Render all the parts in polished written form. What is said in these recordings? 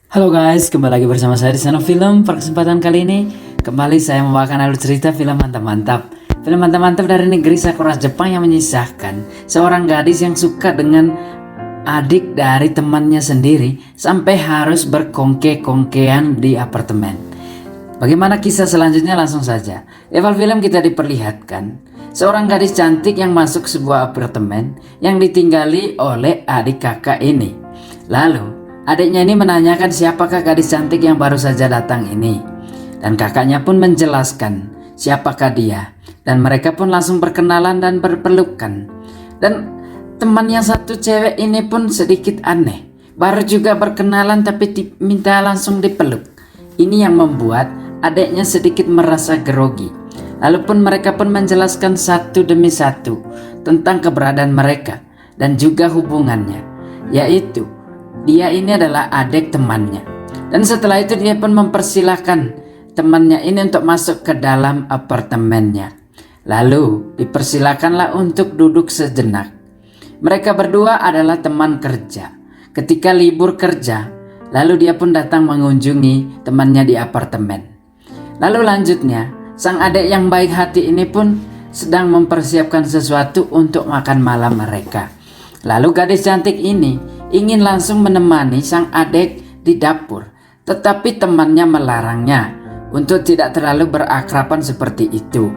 Halo guys, kembali lagi bersama saya di Sana Film. Pada kesempatan kali ini, kembali saya membawakan alur cerita film mantap-mantap. Film mantap-mantap dari negeri Sakura Jepang yang menyisahkan seorang gadis yang suka dengan adik dari temannya sendiri sampai harus berkongke-kongkean di apartemen. Bagaimana kisah selanjutnya? Langsung saja. Di awal film kita diperlihatkan seorang gadis cantik yang masuk sebuah apartemen yang ditinggali oleh adik kakak ini. Lalu adiknya ini menanyakan siapakah gadis cantik yang baru saja datang ini. Dan kakaknya pun menjelaskan siapakah dia. Dan mereka pun langsung berkenalan dan berpelukan. Dan teman yang satu cewek ini pun sedikit aneh. Baru juga berkenalan tapi minta langsung dipeluk. Ini yang membuat adiknya sedikit merasa grogi. Lalu pun mereka pun menjelaskan satu demi satu tentang keberadaan mereka dan juga hubungannya. Yaitu dia ini adalah adik temannya. Dan setelah itu dia pun mempersilahkan temannya ini untuk masuk ke dalam apartemennya. Lalu dipersilakanlah untuk duduk sejenak. Mereka berdua adalah teman kerja. Ketika libur kerja, lalu dia pun datang mengunjungi temannya di apartemen. Lalu lanjutnya, sang adik yang baik hati ini pun sedang mempersiapkan sesuatu untuk makan malam mereka. Lalu gadis cantik ini ingin langsung menemani sang adik di dapur, tetapi temannya melarangnya untuk tidak terlalu berakraban seperti itu.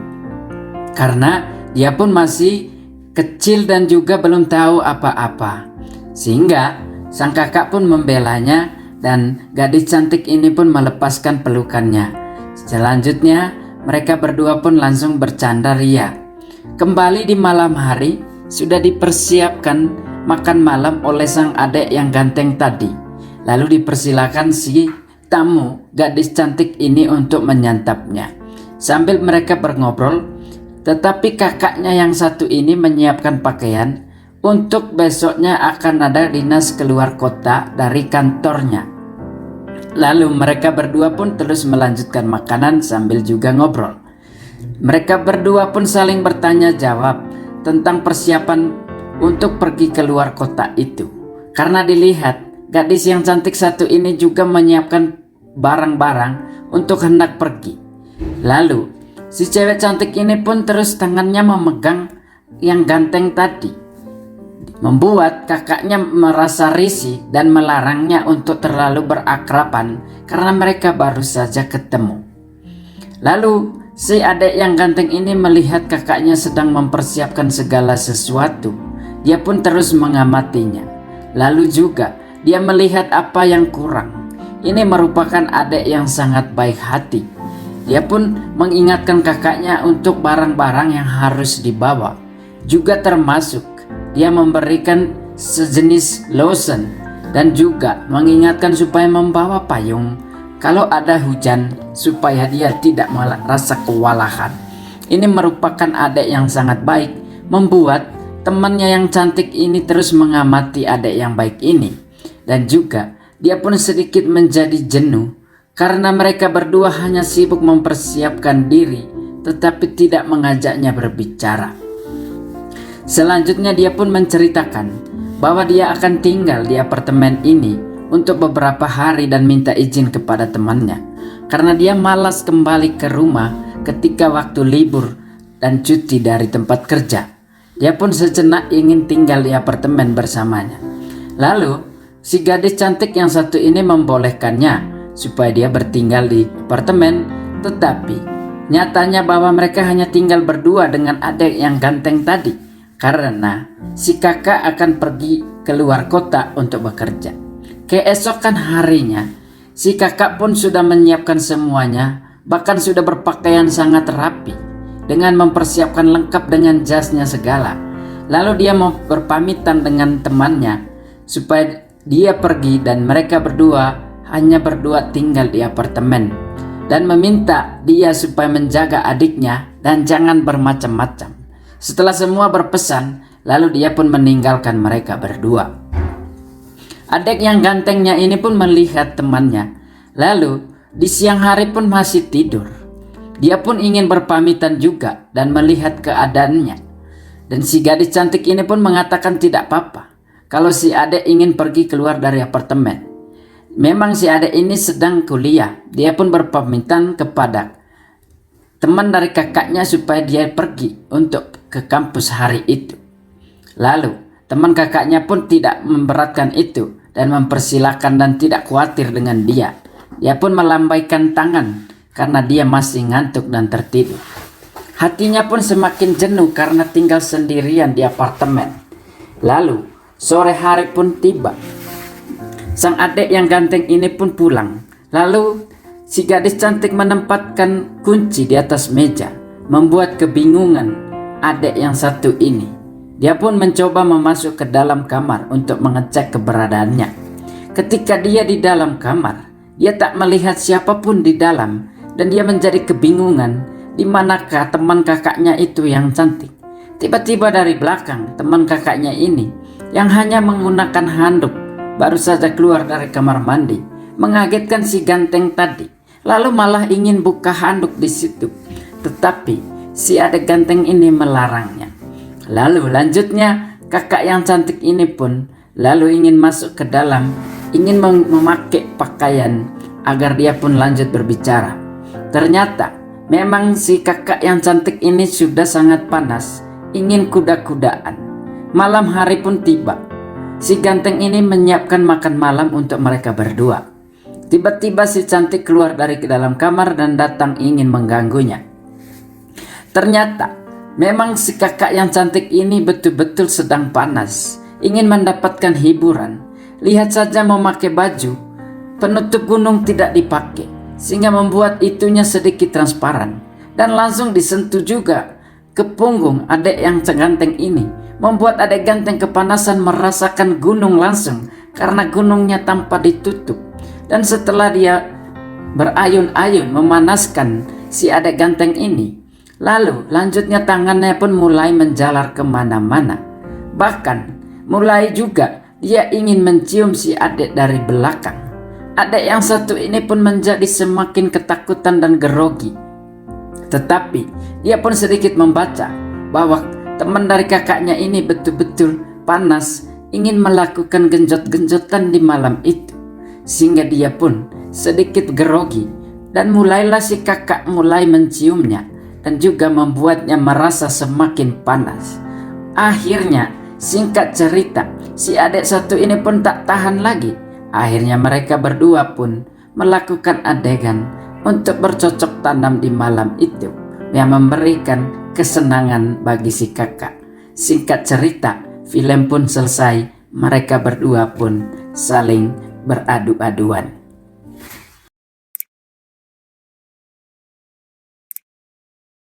Karena dia pun masih kecil dan juga belum tahu apa-apa. Sehingga sang kakak pun membelanya dan gadis cantik ini pun melepaskan pelukannya. Selanjutnya mereka berdua pun langsung bercanda ria. Kembali di malam hari, sudah dipersiapkan makan malam oleh sang adik yang ganteng tadi. Lalu dipersilakan si tamu gadis cantik ini untuk menyantapnya. Sambil mereka berngobrol, tetapi kakaknya yang satu ini menyiapkan pakaian untuk besoknya akan ada dinas keluar kota dari kantornya. Lalu mereka berdua pun terus melanjutkan makanan sambil juga ngobrol. Mereka berdua pun saling bertanya jawab tentang persiapan untuk pergi keluar kota itu. Karena dilihat gadis yang cantik satu ini juga menyiapkan barang-barang untuk hendak pergi. Lalu si cewek cantik ini pun terus tangannya memegang yang ganteng tadi, membuat kakaknya merasa risih dan melarangnya untuk terlalu berakraban karena mereka baru saja ketemu. Lalu si adik yang ganteng ini melihat kakaknya sedang mempersiapkan segala sesuatu. Dia pun terus mengamatinya. Lalu juga dia melihat apa yang kurang. Ini merupakan adik yang sangat baik hati. Dia pun mengingatkan kakaknya untuk barang-barang yang harus dibawa. Juga termasuk dia memberikan sejenis lotion dan juga mengingatkan supaya membawa payung kalau ada hujan supaya dia tidak merasa kewalahan. Ini merupakan adik yang sangat baik, membuat temannya yang cantik ini terus mengamati adik yang baik ini. Dan juga dia pun sedikit menjadi jenuh karena mereka berdua hanya sibuk mempersiapkan diri tetapi tidak mengajaknya berbicara. Selanjutnya dia pun menceritakan bahwa dia akan tinggal di apartemen ini untuk beberapa hari dan minta izin kepada temannya. Karena dia malas kembali ke rumah ketika waktu libur dan cuti dari tempat kerja. Dia pun sejenak ingin tinggal di apartemen bersamanya. Lalu si gadis cantik yang satu ini membolehkannya supaya dia bertinggal di apartemen. Tetapi nyatanya bahwa mereka hanya tinggal berdua dengan adik yang ganteng tadi. Karena si kakak akan pergi keluar kota untuk bekerja. Keesokan harinya, si kakak pun sudah menyiapkan semuanya, bahkan sudah berpakaian sangat rapi, dengan mempersiapkan lengkap dengan jasnya segala. Lalu dia mau berpamitan dengan temannya, supaya dia pergi dan mereka berdua hanya berdua tinggal di apartemen. Dan meminta dia supaya menjaga adiknya dan jangan bermacam-macam. Setelah semua berpesan, lalu dia pun meninggalkan mereka berdua. Adik yang gantengnya ini pun melihat temannya. Lalu di siang hari pun masih tidur. Dia pun ingin berpamitan juga dan melihat keadaannya. Dan si gadis cantik ini pun mengatakan tidak apa-apa kalau si adik ingin pergi keluar dari apartemen. Memang si adik ini sedang kuliah. Dia pun berpamitan kepada teman dari kakaknya supaya dia pergi untuk ke kampus hari itu. Lalu teman kakaknya pun tidak memberatkan itu dan mempersilahkan dan tidak khawatir dengan dia. Dia pun melambaikan tangan karena dia masih ngantuk dan tertidur. Hatinya pun semakin jenuh karena tinggal sendirian di apartemen. Lalu sore hari pun tiba. Sang adik yang ganteng ini pun pulang. Lalu si gadis cantik menempatkan kunci di atas meja, membuat kebingungan adik yang satu ini. Dia pun mencoba memasuk ke dalam kamar untuk mengecek keberadaannya. Ketika dia di dalam kamar, dia tak melihat siapapun di dalam dan dia menjadi kebingungan di manakah teman kakaknya itu yang cantik. Tiba-tiba dari belakang teman kakaknya ini yang hanya menggunakan handuk baru saja keluar dari kamar mandi, mengagetkan si ganteng tadi. Lalu malah ingin buka handuk di situ, tetapi si adik ganteng ini melarangnya. Lalu lanjutnya kakak yang cantik ini pun lalu ingin masuk ke dalam, ingin memakai pakaian agar dia pun lanjut berbicara. Ternyata memang si kakak yang cantik ini sudah sangat panas, ingin kuda-kudaan. Malam hari pun tiba. Si ganteng ini menyiapkan makan malam untuk mereka berdua. Tiba-tiba si cantik keluar dari dalam kamar dan datang ingin mengganggunya. Ternyata memang si kakak yang cantik ini betul-betul sedang panas, ingin mendapatkan hiburan. Lihat saja memakai baju penutup gunung tidak dipakai, sehingga membuat itunya sedikit transparan. Dan langsung disentuh juga ke punggung adik yang ganteng ini, membuat adik ganteng kepanasan merasakan gunung langsung karena gunungnya tanpa ditutup. Dan setelah dia berayun-ayun memanaskan si adik ganteng ini, lalu lanjutnya tangannya pun mulai menjalar kemana-mana. Bahkan mulai juga dia ingin mencium si adik dari belakang. Adik yang satu ini pun menjadi semakin ketakutan dan grogi. Tetapi dia pun sedikit membaca bahwa teman dari kakaknya ini betul-betul panas, ingin melakukan genjot-genjotan di malam itu. Sehingga dia pun sedikit grogi dan mulailah si kakak mulai menciumnya dan juga membuatnya merasa semakin panas. Akhirnya singkat cerita, si adik satu ini pun tak tahan lagi. Akhirnya mereka berdua pun melakukan adegan untuk bercocok tanam di malam itu yang memberikan kesenangan bagi si kakak. Singkat cerita, film pun selesai. Mereka berdua pun saling beradu-aduan.